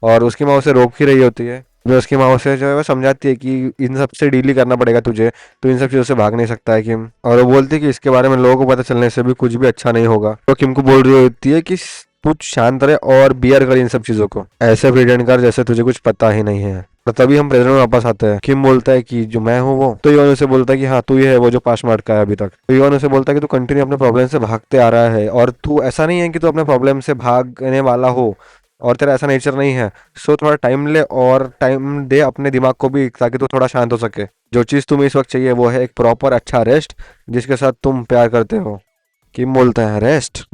और उसकी माँ उसे रोक ही रही होती है। जो उसकी माँ उसे जो है वो समझाती है कि इन सब से डील ही करना पड़ेगा तुझे, तो इन सब चीज़ों से भाग नहीं सकता है किम। और वो बोलती है कि इसके बारे में लोगों को पता चलने से भी कुछ भी अच्छा नहीं होगा। तो किम को बोल रही होती है कि तू शांत रहे और बियर कर इन सब चीज़ों को, ऐसे प्रिटेंड कर जैसे तुझे कुछ पता ही नहीं है। तो तभी हम प्रेजेंट में वापस आते हैं। किम बोलता है कि जो मैं हूँ वो। तो इवान उसे बोलता है कि हाँ तू ही है वो जो पास में अटका है अभी तक। तो इवान उसे बोलता है कि तू कंटिन्यू अपने प्रॉब्लम से भागते आ रहा है और तू ऐसा नहीं है कि तू अपने प्रॉब्लम से भागने वाला हो, और तेरा ऐसा नेचर नहीं है। सो थोड़ा टाइम ले और टाइम दे अपने दिमाग को भी ताकि तू थोड़ा शांत हो सके। जो चीज़ तुम्हें इस वक्त चाहिए वो है एक प्रॉपर अच्छा रेस्ट जिसके साथ तुम प्यार करते हो। किम बोलता है रेस्ट।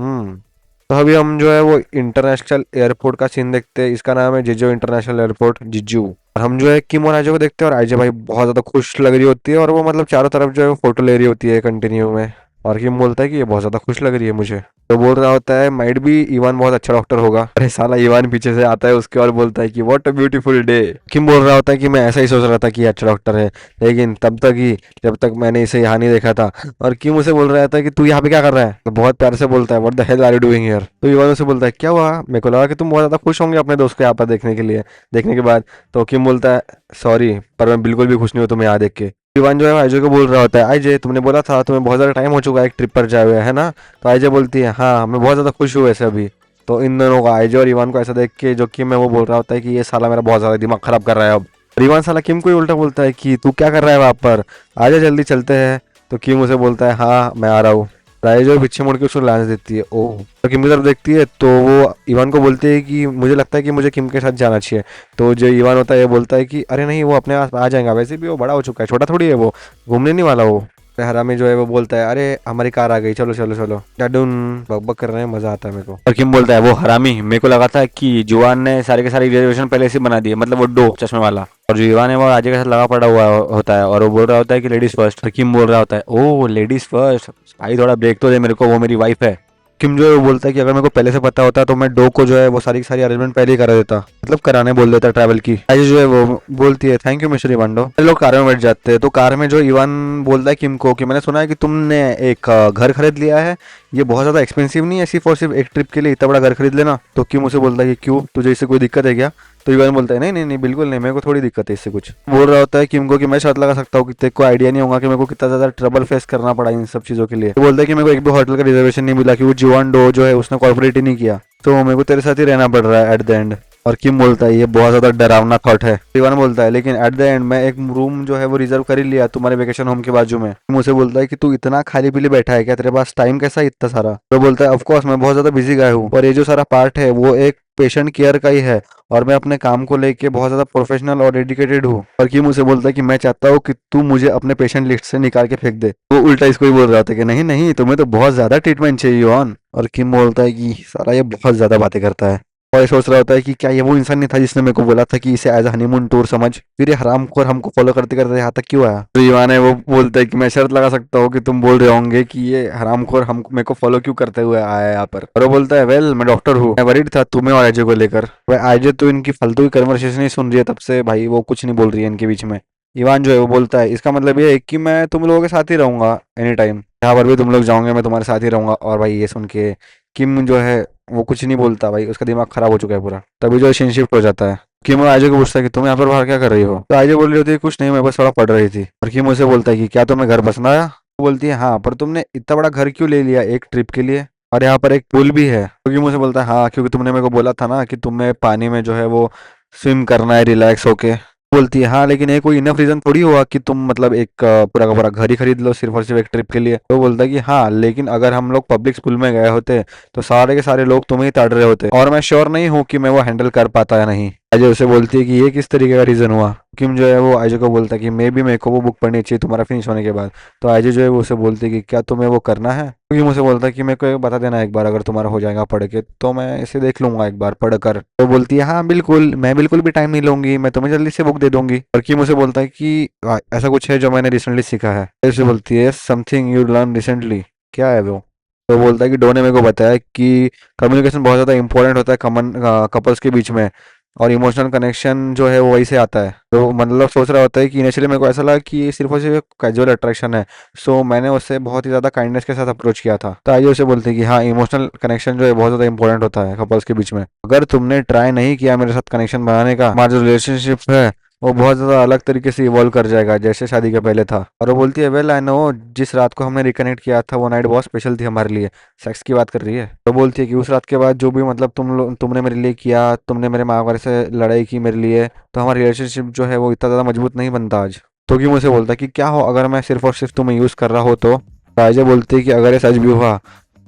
तो अभी हम जो है वो इंटरनेशनल एयरपोर्ट का सीन देखते हैं। इसका नाम है जिजो इंटरनेशनल एयरपोर्ट, जिजू। और हम जो है किम और आइजे को देखते हैं और आइजे भाई बहुत ज्यादा खुश लग रही होती है और वो मतलब चारों तरफ जो है फोटो ले रही होती है कंटिन्यू में। और किम बोलता है कि ये बहुत ज्यादा खुश लग रही है मुझे। तो बोल रहा होता है माइट भी इवान बहुत अच्छा डॉक्टर होगा। अरे साला इवान पीछे से आता है उसके और बोलता है कि व्हाट अ ब्यूटीफुल डे। किम बोल रहा होता है कि मैं ऐसा ही सोच रहा था कि ये अच्छा डॉक्टर है, लेकिन तब तक ही जब तक मैंने इसे यहाँ नहीं देखा था। और किम उसे बोल रहा था कि तू यहाँ पे क्या कर रहा है, तो बहुत प्यार से बोलता है what the hell are you doing here. तो इवान उसे बोलता है क्या हुआ, मेरे को लगा कि तुम बहुत ज्यादा खुश होंगे अपने दोस्त को यहाँ पर देखने के लिए, देखने के बाद। तो किम बोलता है सॉरी, पर मैं बिल्कुल भी खुश नहीं हूँ तुम्हें यहाँ देख के। इवान जो है आईजे को बोल रहा होता है आईजे तुमने बोला था तुम्हें बहुत ज़्यादा टाइम हो चुका है एक ट्रिप पर जाए हुए, है ना। तो आईजे बोलती है हाँ मैं बहुत ज़्यादा खुश हूँ ऐसे अभी। तो इन दोनों को आईजे और इवान को ऐसा देख के जो किम है वो बोल रहा होता है कि ये साला मेरा बहुत ज़्यादा दिमाग खराब कर रहा है अब। और इवान साला किम को ही उल्टा बोलता है कि तू क्या कर रहा है वहाँ पर, आजा जल्दी चलते हैं। तो किम उसे बोलता है हाँ मैं आ रहा हूँ। राइजो पीछे मुड़ के उसको लांच देती है ओह। तो किम की तरफ देखती है तो वो इवान को बोलती है कि मुझे लगता है कि मुझे किम के साथ जाना चाहिए। तो जो इवान होता है ये बोलता है कि अरे नहीं वो अपने आप आ जाएगा, वैसे भी वो बड़ा हो चुका है, छोटा थोड़ी है वो, घूमने नहीं वाला वो। फिर हरामी जो है वो बोलता है अरे हमारी कार आ गई, चलो चलो चलो डाडून, बकबक कर रहे हैं, मजा आता है मेरे को। और किम बोलता है वो हरामी, मेरे को लगा था कि जुआन ने सारे के सारे रिजर्वेशन पहले से बना दिए, मतलब वो डो चश्मे वाला। और जो युवान है वो आजे के साथ लगा पड़ा हुआ होता है और वो बोल रहा होता है कि लेडीज फर्स्ट। और किम बोल रहा होता है ओह लेडीज फर्स्ट, भाई थोड़ा ब्रेक तो दे मेरे को, वो मेरी वाइफ है। किम जो है वो बोलता है कि अगर मेरे को पहले से पता होता तो मैं डो को जो है वो सारी की सारी अरेंजमेंट पहले ही करा देता, मतलब कराने बोल देता ट्रैवल की। आइजे जो है वो बोलती है थैंक यू मिस्टर इवांडो। लोग कार में बैठ जाते हैं। तो कार में जो इवान बोलता है किम को कि मैंने सुना है कि तुमने एक घर खरीद लिया है, ये बहुत ज्यादा एक्सपेंसिव नहीं है सिर्फ और सिर्फ एक ट्रिप के लिए इतना बड़ा घर खरीद लेना। तो किम उसे बोलता है कि क्यों, तुझे इससे कोई दिक्कत है क्या। तो इवान बोलता है नहीं नहीं नहीं बिल्कुल नहीं, मेरे को थोड़ी दिक्कत है इससे कुछ। बोल रहा होता है किम को कि मैं शर्त लगा सकता हूँ कि तेरे को आइडिया नहीं होगा कि मेरे को कितना ज्यादा ट्रबल फेस करना पड़ा इन सब चीजों के लिए। तो बोलता है कि मेरे को एक भी होटल का रिजर्वेशन नहीं मिला क्योंकि जुआन डो जो है उसने कॉर्पोरेट ही नहीं किया, तो मेरे को तेरे साथ ही रहना पड़ रहा है एट द एंड। और किम बोलता है ये बहुत ज्यादा डरावना थॉट है। इवान बोलता है लेकिन एट द एंड मैं एक रूम जो है वो रिजर्व कर ही लिया तुम्हारे वेकेशन होम के बाजू में। किम उसे बोलता है कि तू इतना खाली पीली बैठा है क्या, तेरे पास टाइम कैसा है इतना सारा। तो बोलता है ऑफ कोर्स मैं बहुत ज्यादा बिजी गाय हूँ, और ये जो सारा पार्ट है वो एक पेशेंट केयर का ही है, और मैं अपने काम को लेके बहुत ज्यादा प्रोफेशनल और डेडिकेटेड हूँ। और किम उसे बोलता है कि मैं चाहता हूँ कि तू मुझे अपने पेशेंट लिस्ट से निकाल के फेंक दे। वो उल्टा इसको ही बोल रहा था कि नहीं नहीं तुम्हें तो बहुत ज्यादा ट्रीटमेंट चाहिए ऑन। और किम बोलता है कि सारा ये बहुत ज्यादा बातें करता है। और ये सोच रहा होता है कि क्या ये वो इंसान नहीं था जिसने मेरे को बोला था कि इसे एज हनीमून टूर समझ, फिर ये हरामखोर हमको फॉलो करते करते यहाँ तक क्यों आया। तो ईवान है वो बोलता है कि मैं शर्त लगा सकता हूँ कि तुम बोल रहे होंगे कि ये हरामखोर हमको मेरे को फॉलो क्यों करते हुए आया है यहाँ पर। और वो बोलता है वेल मैं डॉक्टर हूँ, मैं वरीड था तुम्हें और आईजे को लेकर। वह आईजे तो इनकी फालतू की कन्वर्सेशन ही सुन रही है तब से, भाई वो कुछ नहीं बोल रही है इनके बीच में। ईवान जो है वो बोलता है इसका मतलब ये है कि मैं तुम लोगों के साथ ही रहूंगा एनी टाइम, जहाँ पर भी तुम लोग जाओगे मैं तुम्हारे साथ ही रहूंगा। और भाई ये सुन के किम जो है वो कुछ नहीं बोलता, भाई उसका दिमाग खराब हो चुका है पूरा। तभी जो सीन शिफ्ट हो जाता है। किम आईजे को पूछता है कि तुम यहाँ पर बाहर क्या कर रही हो। तो आईजे बोल रही होती है कुछ नहीं मैं बस थोड़ा पढ़ रही थी। और किम उसे बोलता है कि क्या तुम्हें घर बसना आया। वो बोलती है हाँ, पर तुमने इतना बड़ा घर क्यों ले लिया एक ट्रिप के लिए, और यहाँ पर एक पूल भी है। तो किम उसे बोलता है हाँ क्योंकि तुमने मेरे को बोला था ना कि तुम्हें पानी में जो है वो स्विम करना है रिलैक्स होके। बोलती है हाँ लेकिन ये कोई इनफ रीजन थोड़ी हुआ कि तुम मतलब एक पूरा का पूरा घर ही खरीद लो सिर्फ और सिर्फ एक ट्रिप के लिए। तो बोलता है कि हाँ लेकिन अगर हम लोग पब्लिक स्कूल में गए होते तो सारे के सारे लोग तुम्हें ही ताड़ रहे होते, और मैं श्योर नहीं हूँ कि मैं वो हैंडल कर पाता या नहीं। अजय उसे बोलती है कि ये किस तरीके का रीजन हुआ। किम जो है वो अजय को बोलता है कि मे भी मेरे को वो बुक पढ़नी चाहिए तुम्हारा फिनिश होने के बाद। तो अजय जो है वो उसे बोलती है कि क्या तुम्हें वो करना है। किम उसे बोलता है कि मेरे को ये बता देना एक बार, अगर तुम्हारा हो जाएगा पढ़ के तो मैं इसे देख लूंगा एक बार पढ़ कर। तो बोलती है हाँ बिल्कुल, मैं बिल्कुल भी टाइम नहीं लूंगी, मैं तुम्हें जल्दी से बुक दे दूंगी। और किम उसे बोलता है कि ऐसा कुछ है जो मैंने रिसेंटली सीखा है। उसे बोलती है समथिंग यू लर्न रिसेंटली, क्या है वो। तो बोलता है कि डो ने मेरे को बताया कि कम्युनिकेशन बहुत ज़्यादा इंपॉर्टेंट होता है कमन कपल्स के बीच में, और इमोशनल कनेक्शन जो है वो वही से आता है। तो मतलब सोच रहा होता है कि इनिशियली मेरे को ऐसा लगा कि ये सिर्फ और सिर्फ कैजुअल अट्रैक्शन है, सो मैंने उससे बहुत ही ज़्यादा काइंडनेस के साथ अप्रोच किया था। तो आइए उसे बोलते हैं कि हाँ इमोशनल कनेक्शन जो है बहुत ज़्यादा इंपॉर्टेंट होता है कपल्स के बीच में। अगर तुमने ट्राई नहीं किया मेरे साथ कनेक्शन बनाने का, हमारा जो रिलेशनशिप है वो बहुत ज़्यादा अलग तरीके से इवॉल्व कर जाएगा जैसे शादी के पहले था। और वो बोलती है वेल आई नो, जिस रात को हमने रिकनेक्ट किया था वो नाइट बहुत स्पेशल थी हमारे लिए। सेक्स की बात कर रही है। तो बोलती है कि उस रात के बाद जो भी मतलब तुमने मेरे लिए किया, तुमने मेरे माँ बाप से लड़ाई की मेरे लिए, तो हमारा रिलेशनशिप जो है वो इतना ज़्यादा मजबूत नहीं बनता आज। तो कि मुझे बोलता है कि क्या हो अगर मैं सिर्फ और सिर्फ तुम्हें यूज़ कर रहा हो। तो राजा बोलती है कि अगर ये सच भी हुआ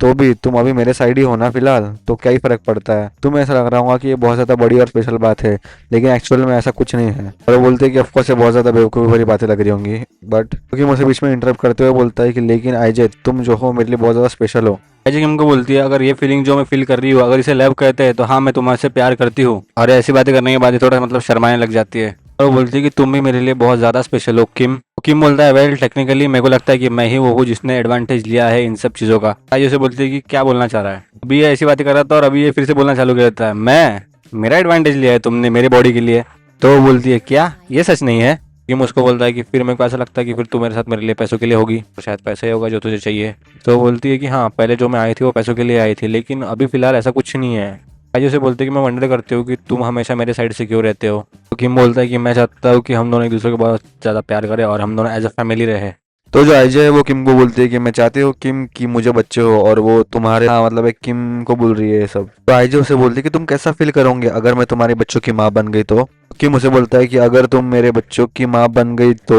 तो भी तुम अभी मेरे साइड ही हो ना फिलहाल, तो क्या ही फर्क पड़ता है। तुम्हें ऐसा लग रहा होगा कि ये बहुत ज्यादा बड़ी और स्पेशल बात है, लेकिन एक्चुअल में ऐसा कुछ नहीं है। और वो बोलते हैं कि ऑफकोर्स ये बहुत ज्यादा बेवकूफ़ी भरी बातें लग रही होंगी, बट क्योंकि मुझे बीच में इंटरप्ट करते हुए बोलता है कि लेकिन आईजे तुम जो हो मेरे लिए बहुत ज्यादा स्पेशल हो। आईजे हमको बोलती है अगर ये फीलिंग जो मैं फील कर रही हूँ अगर इसे लव कहते हैं तो हाँ मैं तुम्हारे प्यार करती हूँ। और ऐसी बातें करने के बाद ये थोड़ा मतलब शर्माने लग जाती है। और वो बोलती है कि तुम भी मेरे लिए बहुत ज्यादा स्पेशल हो किम। किम बोलता है वेल टेक्निकली मेरे को लगता है कि मैं ही वो हूँ जिसने एडवांटेज लिया है इन सब चीज़ों का। आइजो उसे बोलती है कि क्या बोलना चाह रहा है। अभी ये ऐसी बातें कर रहा था और अभी ये फिर से बोलना चालू कर देता है, मैं मेरा एडवांटेज लिया है तुमने मेरी बॉडी के लिए। तो वो बोलती है क्या ये सच नहीं है। किम उसको बोलता है कि फिर मेरे को ऐसा लगता है कि फिर तू मेरे साथ मेरे लिए पैसों के लिए होगी, तो शायद पैसे ही होगा जो तुझे चाहिए। तो वो बोलती है कि हाँ पहले जो मैं आई थी वो पैसों के लिए आई थी, लेकिन अभी फिलहाल ऐसा कुछ नहीं है। आइजो से बोलते हैं कि मैं वंडर करती हूँ कि तुम हमेशा मेरे साइड से क्यों रहते हो। तो किम बोलता है कि मैं चाहता हूँ कि हम दोनों एक दूसरे को बहुत ज़्यादा प्यार करें और हम दोनों एज अ फैमिली रहे। तो जो आईजे है वो किम को बोलती है कि मैं चाहती हूँ किम कि मुझे बच्चे हो, और वो तुम्हारे, हाँ मतलब एक किम को बोल रही है ये सब। तो आईजे उसे बोलती है कि तुम कैसा फील करोगे अगर मैं तुम्हारे बच्चों की माँ बन गई तो। किम उसे बोलता है कि अगर तुम मेरे बच्चों की माँ बन गई तो।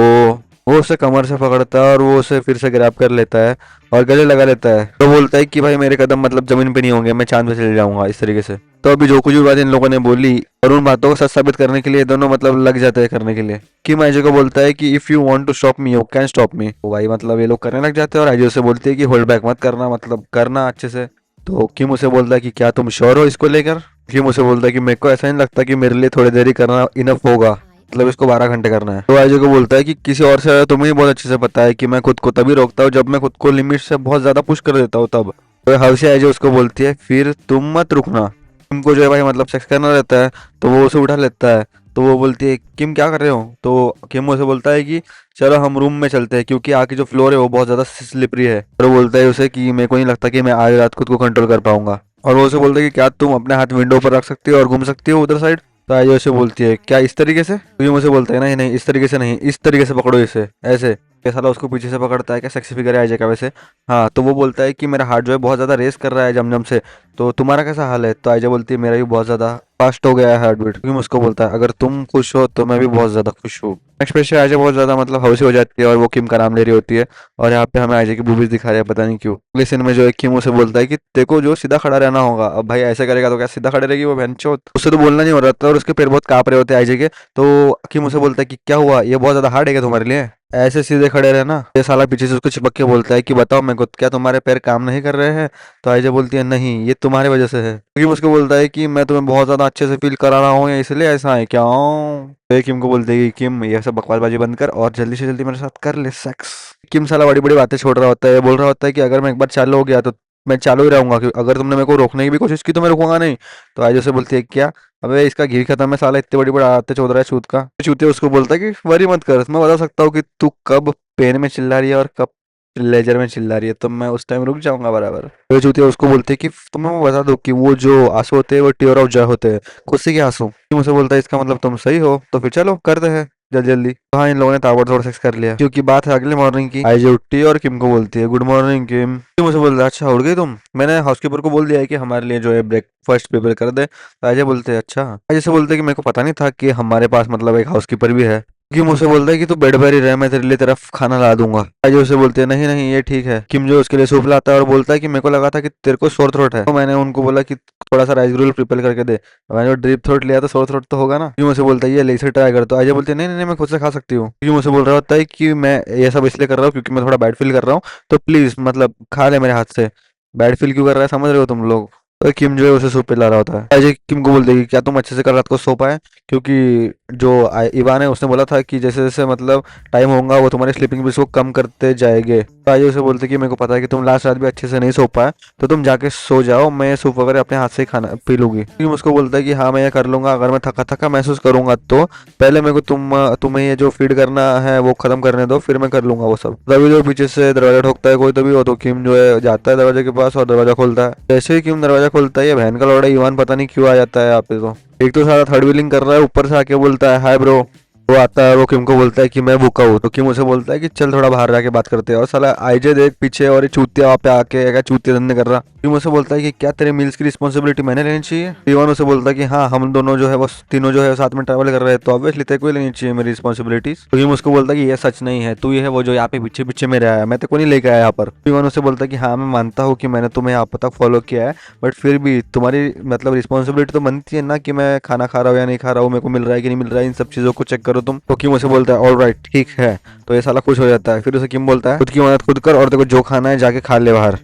वो उसे कमर से पकड़ता है और वो उसे फिर से ग्रैब कर लेता है और गले लगा लेता है। तो बोलता है कि भाई मेरे कदम मतलब जमीन पे नहीं होंगे, मैं चांद पे चले जाऊंगा, इस तरीके से। तो अभी जो कुछ भी बात इन लोगों ने बोली और उन बातों को सच साबित करने के लिए दोनों मतलब लग जाते हैं करने के लिए। किम आईजे को बोलता है कि if you want to stop me you can stop me. तो भाई मतलब ये लोग करने लग जाते हैं और आईजे उसे बोलती है कि होल्ड बैक मत करना, मतलब करना अच्छे से। तो किम उसे बोलता है कि क्या तुम श्योर हो इसको लेकर। किम उसे बोलता है कि मेरे को ऐसा नहीं लगता कि मेरे लिए थोड़ी देरी करना इनफ होगा, मतलब इसको 12 घंटे करना है। तो आईजे को बोलता है कि किसी और से तुम्हें ही बहुत अच्छे से पता है कि मैं खुद को तभी रोकता हूँ जब मैं खुद को लिमिट से बहुत ज्यादा पुश कर देता हूँ तब। तो हवसी आईजे उसको बोलती है फिर तुम मत रुकना। किम को जो है भाई मतलब सेक्स करना रहता है, तो वो उसे उठा लेता है। तो वो बोलती है किम क्या कर रहे हो। तो किम उसे बोलता है कि चलो हम रूम में चलते हैं क्योंकि आगे जो फ्लोर है वो बहुत ज्यादा स्लिपरी है। और वो बोलता है उसे कि मेरे को नहीं लगता कि मैं आज रात खुद को कंट्रोल कर पाऊंगा। और वो उसे बोलता है कि क्या तुम अपने हाथ विंडो पर रख सकती हो और घूम सकती हो उधर साइड। तो आइयो उसे बोलती है क्या इस तरीके से। तो ये मुझे बोलता है नहीं नहीं इस तरीके से नहीं, इस तरीके से पकड़ो इसे ऐसे। ये साला उसको पीछे से पकड़ता है, क्या सेक्सी फिगर है अजय का वैसे। हाँ तो वो बोलता है कि मेरा हार्ट जो है बहुत ज्यादा रेस कर रहा है जमजम से, तो तुम्हारा कैसा हाल है। तो अजय बोलती है मेरा भी बहुत ज्यादा फास्ट हो गया है हार्ट बीट। क्योंकि उसको बोलता है अगर तुम खुश हो तो मैं भी बहुत ज्यादा खुश हूँ। नेक्स्ट पेज पे अजय बहुत ज्यादा मतलब हौसी हो जाती है और वो किम का नाम ले रही होती है। और यहाँ पे हमें अजय की बूबीज दिखा रहे हैं पता नहीं क्यों। अगले सीन में जो है किम उसे बोलता है कि देखो जो सीधा खड़ा रहना होगा। अब भाई ऐसे करेगा तो क्या सीधा खड़े रहेगी वो बहनचोद, उससे तो बोलना नहीं हो रहा था और उसके पैर बहुत कांप रहे होते हैं अजय के। तो किम उसे बोलता है कि क्या हुआ, ये बहुत ज्यादा हार्ड है क्या तुम्हारे लिए, ऐसे सीधे खड़े रहना। ये साला पीछे से उसको चिपक के बोलता है कि बताओ मेरे को क्या तुम्हारे पैर काम नहीं कर रहे हैं। तो आयजा बोलती है नहीं ये तुम्हारी वजह से है। किम उसको बोलता है कि मैं तुम्हें बहुत ज्यादा अच्छे से फील करा रहा हूँ या इसलिए ऐसा है क्या। तो ये किम को बोलते है कि किम ये सब बकवासबाजी बंद कर और जल्दी से जल्दी मेरे साथ कर ले सेक्स। किम साला बड़ी बड़ी बातें छोड़ रहा होता है, बोल रहा होता है कि अगर मैं एक बार चालू हो गया तो मैं चालू ही रहूंगा, क्योंकि अगर तुमने मेरे को रोकने की भी कोशिश की तो मैं रुकूंगा नहीं। तो आयजा से बोलती है क्या, अबे इसका घी खत्म है साला, इतनी बड़ी बड़ी आदतें चोद रहा है चूत का। चूतिया उसको बोलता है कि वरी मत कर, मैं बता सकता हूँ कि तू कब पेन में चिल्ला रही है और कब लेजर में चिल्ला रही है, तो मैं उस टाइम रुक जाऊंगा बराबर। तो चूतिया उसको बोलते है कि तुम्हें मैं बता दूं कि वो जो आंसू होते हैं वो टीयर ऑफ जॉय होते हैं, खुशी के आंसू। तुम उसे बोलता है इसका मतलब तुम सही हो तो फिर चलो करते हैं जल्दी जल्दी। तो हाँ इन लोगों ने ताबड़तोड़ सेक्स कर लिया क्योंकि बात है अगले मॉर्निंग की। आईजे उठती है और किम को बोलती है गुड मॉर्निंग किम। किम उसे बोलता है अच्छा उठ गई तुम, मैंने हाउसकीपर को बोल दिया है कि हमारे लिए जो है ब्रेकफास्ट प्रिपेयर कर दे। तो अजय बोलते हैं अच्छा। अजय से बोलते हैं कि मेरे को पता नहीं था कि हमारे पास मतलब एक हाउसकीपर भी है। किम उसे बोलता है कि तू बेड पर ही रह, मैं तेरे लिए तरफ खाना ला दूंगा। अजय उसे बोलते हैं नहीं नहीं ये ठीक है। किम जो उसके लिए सूप लाता है और बोलता है कि मेरे को लगा था कि तेरे को सोर थ्रोट है, तो मैंने उनको बोला कि थोड़ा सा राइस ग्रोल प्रिपेयर करके दे। मैंने जो ड्रिप थ्रोट लिया तो सोर थ्रोट तो होगा ना। किम उसे बोलता है ये ले इसे ट्राई कर। तो अजय बोलते हैं नहीं नहीं नहीं, मैं खुद से खा सकती हूँ। किम उसे बोल रहा होता है कि मैं ये सब इसलिए कर रहा हूँ क्योंकि मैं थोड़ा बैड फील कर रहा हूँ, तो प्लीज मतलब खा ले मेरे हाथ से। बैड फील क्यों कर रहा है समझ रहे हो तुम लोग। तो किम जो है उसे सूप पिला रहा होता है। अजय किम को बोल देगी क्या तुम अच्छे से कल रात को सो पाए, क्योंकि जो इवान है उसने बोला था कि जैसे जैसे मतलब टाइम होगा वो तुम्हारे स्लीपिंग बिल्स को कम करते जाएंगे। तो अजय उसे बोलते कि मेरे को पता है कि तुम लास्ट रात भी अच्छे से नहीं सो पाए, तो तुम जाके सो जाओ, मैं सूप वगैरह अपने हाथ से ही खाना पी लूंगी। किम उसको बोलता है कि हाँ मैं ये कर लूंगा अगर मैं थका थका महसूस करूंगा तो। पहले मेरे को तुम्हें ये जो फीड करना है वो खत्म करने दो, फिर मैं कर लूंगा वो सब। तभी जो पीछे से दरवाजा ठोकता है कोई तभी हो, तो किम जो है जाता है दरवाजे के पास और दरवाजा खोलता है। जैसे ही किम दरवाजा खोलता है ये बहन का लौड़ा ईवान पता नहीं क्यों आ जाता है यहाँ पे। तो एक तो सारा थर्ड व्हीलिंग कर रहा है, ऊपर से आके बोलता है हाय ब्रो। वो आता है, वो किम को बोलता है कि मैं भूखा हूँ। तो किम उसे बोलता है कि चल थोड़ा बाहर जाके बात करते हैं। और साला आईजे देख पीछे और ये चूतिया वहाँ पे आके क्या चूतिया धंधे कर रहा। किम उसे बोलता है कि क्या तेरे मील्स की रिस्पॉन्सिबिलिटी मैंने लेनी चाहिए। इवान उसे बोलता है कि हाँ हम दोनों जो है वो तीनों जो है साथ में ट्रैवल कर रहे हैं, तो ऑब्वियसली तेरे को ही लेनी चाहिए मेरी रिस्पॉन्सिबिलिटीज। तो किम उसको बोलता है कि ये सच नहीं है, तू ये है वो जो यहाँ पे पीछे पीछे में रहा है, मैं तेरे को नहीं लेके आया यहाँ पर। इवान उसे बोलता है कि हाँ मैं मानता हूँ कि मैंने तुम्हें यहाँ तक फॉलो किया है, बट फिर भी तुम्हारी मतलब रिस्पॉन्सिबिलिटी तो बनती है ना कि मैं खाना खा रहा हूँ या नहीं खा रहा हूँ, मेरे को मिल रहा है कि नहीं मिल रहा है, इन सब चीजों को चेक करो तुम। तो किम उसे बोलता है ऑलराइट ठीक है। तो ये साला खुश हो जाता है। फिर उसे किम बोलता है खुद की मदद खुद कर और तेरे को जो खाना है जाके खा ले बाहर।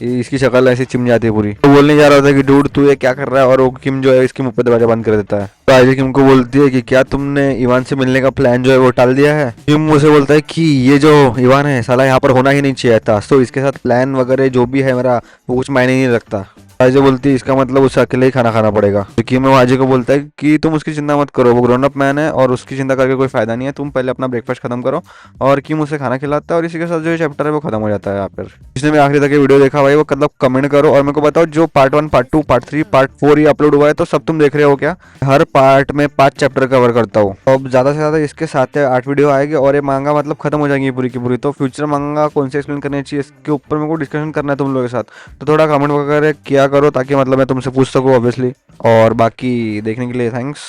इसकी शक्ल ऐसी चिम जाती है पूरी। तो बोलने जा रहा होता है कि डूड तू ये क्या कर रहा है, और वो किम जो है इसके मुंह पे दरवाजा बंद कर देता है। तो आइजल किम को बोलती है कि क्या तुमने इवान से मिलने का प्लान जो है वो टाल दिया है। किम उसे बोलता है कि ये जो इवान है साला यहाँ पर होना ही नहीं चाहिए था, तो इसके साथ प्लान वगैरह जो भी है मेरा वो कुछ मायने नहीं रखता। आइजल बोलती है इसका मतलब उसे अकेले ही खाना खाना पड़ेगा। तो किम आइजल को बोलता है कि तुम उसकी चिंता मत करो, वो ग्रोन अप मैन है और उसकी चिंता करके कोई फायदा नहीं है, तुम पहले अपना ब्रेकफास्ट खत्म करो। और किम उसे खाना खिलाता है और इसी के साथ जो चैप्टर है वो खत्म हो जाता है यहाँ पर। जिसने भी आखिरी तक ये वीडियो देखा भाई वो मतलब कमेंट करो और मेरे को बताओ जो पार्ट 1 पार्ट 2 पार्ट 3 पार्ट 4 ये अपलोड हुआ है तो सब तुम देख रहे हो क्या। हर पार्ट में 5 चैप्टर कवर करता हूँ। अब ज्यादा से ज्यादा इसके 7 या 8 वीडियो आएंगे और ये मांगा मतलब खत्म हो जाएंगी पूरी की पूरी। तो फ्यूचर मांगा कौन से एक्सप्लेन करनी चाहिए इसके ऊपर मेरे को डिस्कशन करना है तुम लोगों के साथ। तो थोड़ा कमेंट वगैरह किया करो ताकि मतलब मैं तुमसे पूछ सकूँ ऑब्वियसली। और बाकी देखने के लिए थैंक्स।